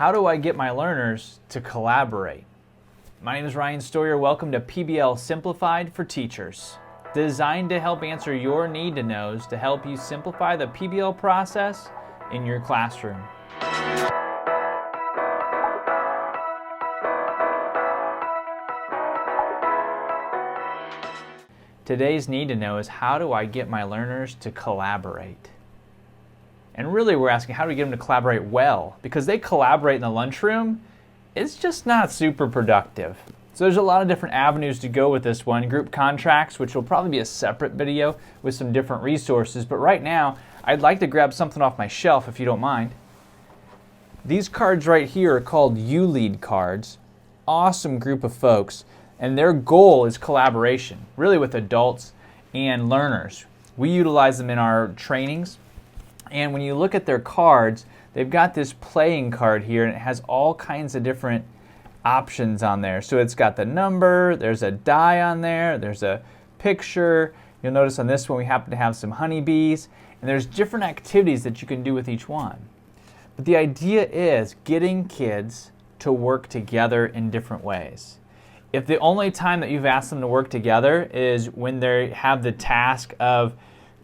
How do I get my learners to collaborate? My name is Ryan Stoyer. Welcome to PBL Simplified for Teachers, designed to help answer your need to knows to help you simplify the PBL process in your classroom. Today's need to know is, how do I get my learners to collaborate? And really we're asking, how do we get them to collaborate well? Because they collaborate in the lunchroom, it's just not super productive. So there's a lot of different avenues to go with this one. Group contracts, which will probably be a separate video with some different resources. But right now, I'd like to grab something off my shelf if you don't mind. These cards right here are called ULEAD Cards. Awesome group of folks. And their goal is collaboration, really with adults and learners. We utilize them in our trainings. And when you look at their cards, they've got this playing card here, and it has all kinds of different options on there. So it's got the number, there's a die on there, there's a picture. You'll notice on this one we happen to have some honeybees, and there's different activities that you can do with each one. But the idea is getting kids to work together in different ways. If the only time that you've asked them to work together is when they have the task of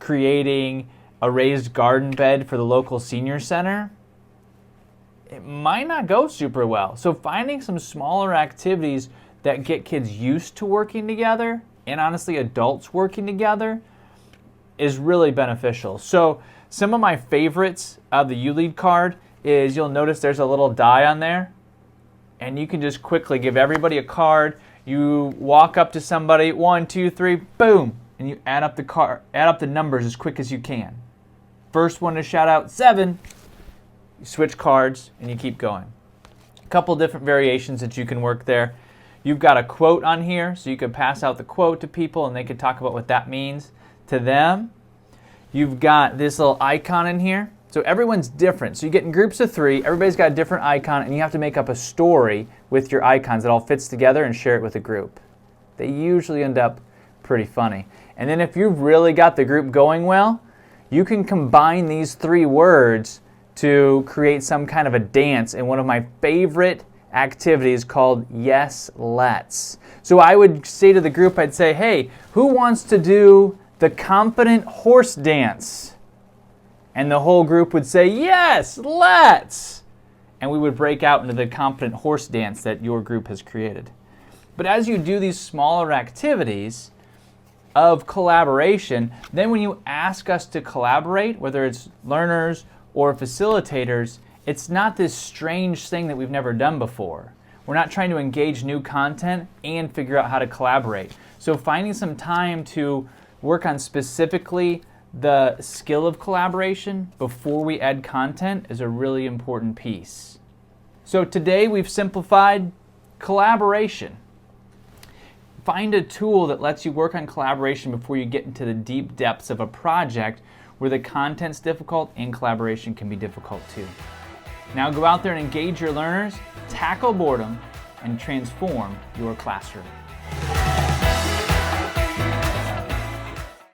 creating a raised garden bed for the local senior center, it might not go super well. So finding some smaller activities that get kids used to working together, and honestly adults working together, is really beneficial. So some of my favorites of the ULEAD card is, you'll notice there's a little die on there, and you can just quickly give everybody a card. You walk up to somebody, 1, 2, 3, boom, and you add up the numbers as quick as you can. First one to shout out 7, you switch cards and you keep going. A couple different variations that you can work there. You've got a quote on here, so you can pass out the quote to people and they can talk about what that means to them. You've got this little icon in here. So everyone's different. So you get in groups of 3, everybody's got a different icon, and you have to make up a story with your icons that all fits together and share it with a group. They usually end up pretty funny. And then if you've really got the group going well, you can combine these 3 words to create some kind of a dance in one of my favorite activities called Yes, Let's. So I would say to the group, I'd say, hey, who wants to do the confident horse dance? And the whole group would say, yes, let's. And we would break out into the confident horse dance that your group has created. But as you do these smaller activities of collaboration, then when you ask us to collaborate, whether it's learners or facilitators, it's not this strange thing that we've never done before. We're not trying to engage new content and figure out how to collaborate. So finding some time to work on specifically the skill of collaboration before we add content is a really important piece. So today we've simplified collaboration. Find a tool that lets you work on collaboration before you get into the deep depths of a project where the content's difficult and collaboration can be difficult too. Now go out there and engage your learners, tackle boredom, and transform your classroom.